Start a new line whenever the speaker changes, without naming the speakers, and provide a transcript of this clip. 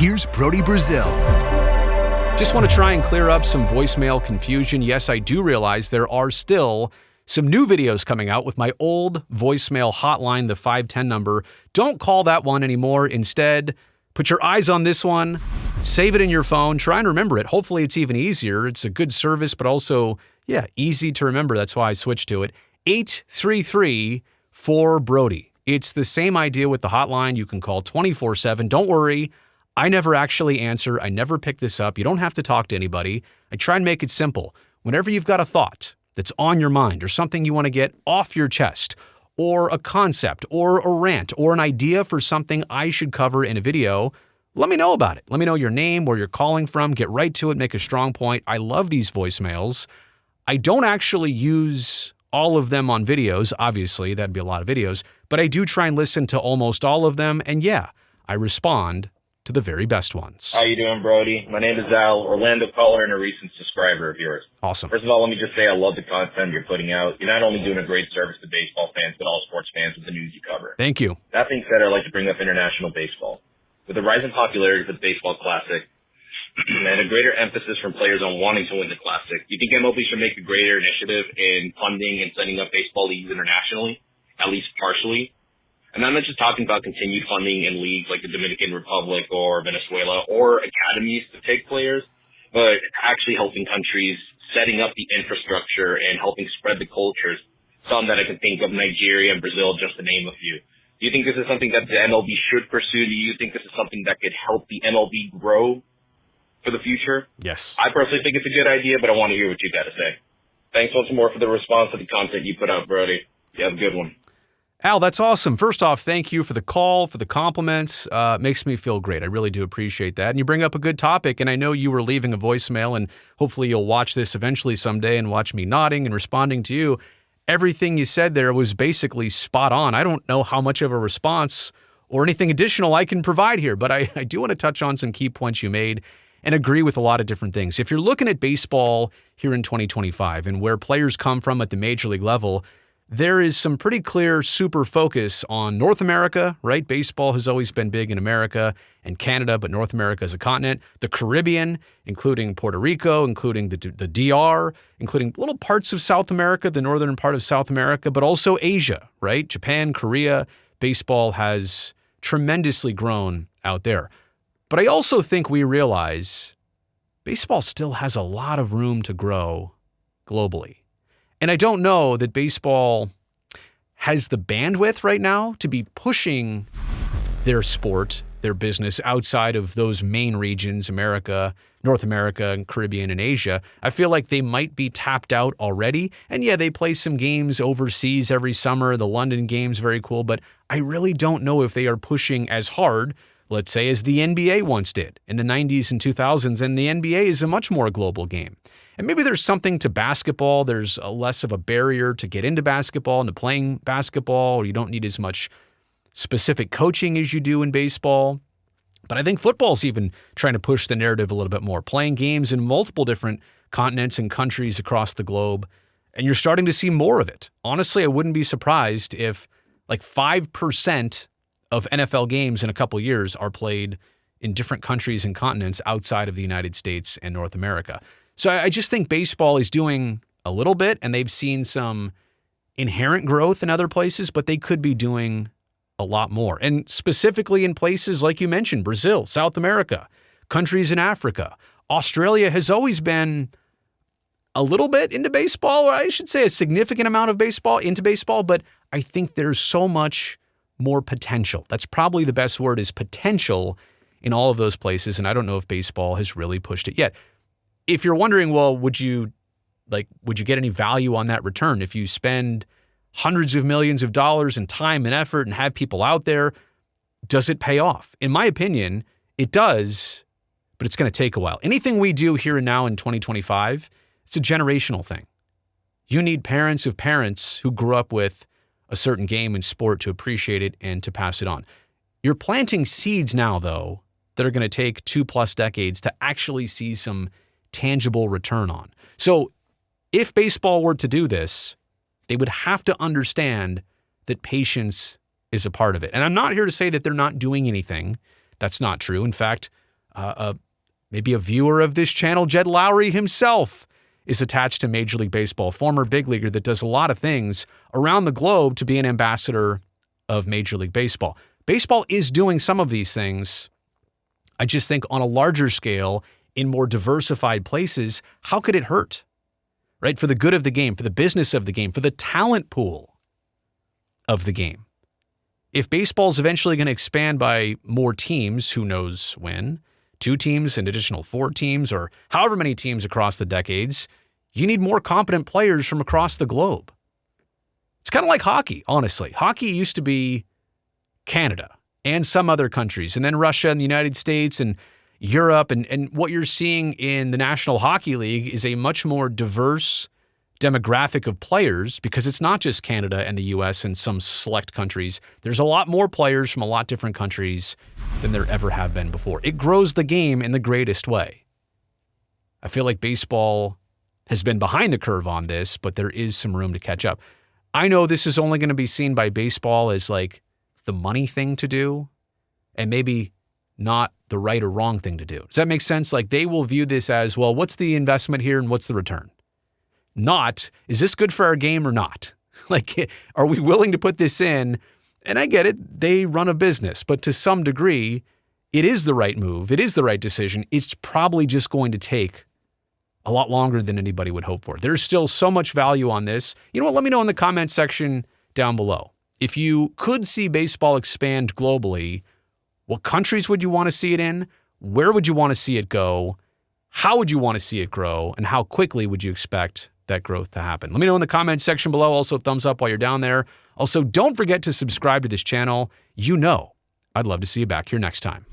Here's Brody Brazil.
Just want to try and clear up some voicemail confusion. Yes, I do realize there are still some new videos coming out with my old voicemail hotline, the 510 number. Don't call that one anymore. Instead, put your eyes on this one, save it in your phone, try and remember it. Hopefully it's even easier. It's a good service, but also, easy to remember. That's why I switched to it. 833-4-BRODY. It's the same idea with the hotline. You can call 24/7. Don't worry. I never actually answer. I never pick this up. You don't have to talk to anybody. I try and make it simple. Whenever you've got a thought that's on your mind or something you want to get off your chest, or a concept or a rant or an idea for something I should cover in a video, let me know about it. Let me know your name, where you're calling from, get right to it, make a strong point. I love these voicemails. I don't actually use all of them on videos. Obviously, that'd be a lot of videos, but I do try and listen to almost all of them. And I respond to the very best ones.
How you doing, Brody? My name is Al, Orlando caller and a recent subscriber of yours.
Awesome.
First of all, let me just say I love the content you're putting out. You're not only doing a great service to baseball fans, but all sports fans with the news you cover.
Thank you.
That being said, I'd like to bring up international baseball. With the rise in popularity for the Baseball Classic and a greater emphasis from players on wanting to win the Classic, do you think MLB should make a greater initiative in funding and setting up baseball leagues internationally, at least partially? And I'm not just talking about continued funding in leagues like the Dominican Republic or Venezuela or academies to take players, but actually helping countries setting up the infrastructure and helping spread the cultures. Some that I can think of, Nigeria and Brazil, just to name a few. Do you think this is something that the MLB should pursue? Do you think this is something that could help the MLB grow for the future?
Yes.
I personally think it's a good idea, but I want to hear what you got to say. Thanks once more for the response to the content you put out, Brody. You have a good one.
Al, that's awesome. First off, thank you for the call, for the compliments. It makes me feel great. I really do appreciate that. And you bring up a good topic, and I know you were leaving a voicemail, and hopefully you'll watch this eventually someday and watch me nodding and responding to you. Everything you said there was basically spot on. I don't know how much of a response or anything additional I can provide here, but I do want to touch on some key points you made and agree with a lot of different things. If you're looking at baseball here in 2025 and where players come from at the major league level, there is some pretty clear super focus on North America, right? Baseball has always been big in America and Canada, but North America as a continent. The Caribbean, including Puerto Rico, including the DR, including little parts of South America, the northern part of South America, but also Asia, right? Japan, Korea. Baseball has tremendously grown out there. But I also think we realize baseball still has a lot of room to grow globally. And I don't know that baseball has the bandwidth right now to be pushing their sport, their business outside of those main regions, America, North America, and Caribbean and Asia. I feel like they might be tapped out already. And they play some games overseas every summer. The London game's very cool, but I really don't know if they are pushing as hard, let's say, as the NBA once did in the 90s and 2000s. And the NBA is a much more global game. And maybe there's something to basketball. There's less of a barrier to get into basketball and to playing basketball, or you don't need as much specific coaching as you do in baseball. But I think football's even trying to push the narrative a little bit more, playing games in multiple different continents and countries across the globe. And you're starting to see more of it. Honestly, I wouldn't be surprised if like 5% of NFL games in a couple years are played in different countries and continents outside of the United States and North America. So I just think baseball is doing a little bit, and they've seen some inherent growth in other places, but they could be doing a lot more. And specifically in places like you mentioned, Brazil, South America, countries in Africa. Australia has always been a little bit into baseball, or I should say a significant amount of baseball into baseball, but I think there's so much more potential. That's probably the best word, is potential in all of those places, and I don't know if baseball has really pushed it yet. If you're wondering, well, would you get any value on that return if you spend hundreds of millions of dollars in time and effort and have people out there? Does it pay off? In my opinion, it does, but it's going to take a while. Anything we do here and now in 2025, it's a generational thing. You need parents of parents who grew up with a certain game and sport to appreciate it and to pass it on. You're planting seeds now, though, that are going to take 2+ decades to actually see some tangible return on. So if baseball were to do this, they would have to understand that patience is a part of it. And I'm not here to say that they're not doing anything. That's not true. In fact, Maybe a viewer of this channel, Jed Lowry himself, is attached to Major League Baseball, former big leaguer that does a lot of things around the globe to be an ambassador of Major League Baseball. Baseball is doing some of these things. I just think on a larger scale, in more diversified places, how could it hurt? Right? For the good of the game, for the business of the game, for the talent pool of the game. If baseball's eventually going to expand by more teams, who knows when, 2 teams, an additional 4 teams, or however many teams across the decades, you need more competent players from across the globe. It's kind of like hockey, honestly. Hockey used to be Canada and some other countries, and then Russia and the United States and Europe. And what you're seeing in the National Hockey League is a much more diverse demographic of players, because it's not just Canada and the US and some select countries. There's a lot more players from a lot different countries than there ever have been before. It grows the game in the greatest way. I feel like baseball has been behind the curve on this, but there is some room to catch up. I know this is only going to be seen by baseball as like the money thing to do, and maybe not the right or wrong thing to do. Does that make sense? Like, they will view this as, well, what's the investment here and what's the return? Not, is this good for our game or not? Like, are we willing to put this in? And I get it, they run a business, but to some degree, it is the right move. It is the right decision. It's probably just going to take a lot longer than anybody would hope for. There's still so much value on this. You know what? Let me know in the comment section down below. If you could see baseball expand globally, what countries would you want to see it in? Where would you want to see it go? How would you want to see it grow? And how quickly would you expect that growth to happen? Let me know in the comment section below. Also, thumbs up while you're down there. Also, don't forget to subscribe to this channel. You know, I'd love to see you back here next time.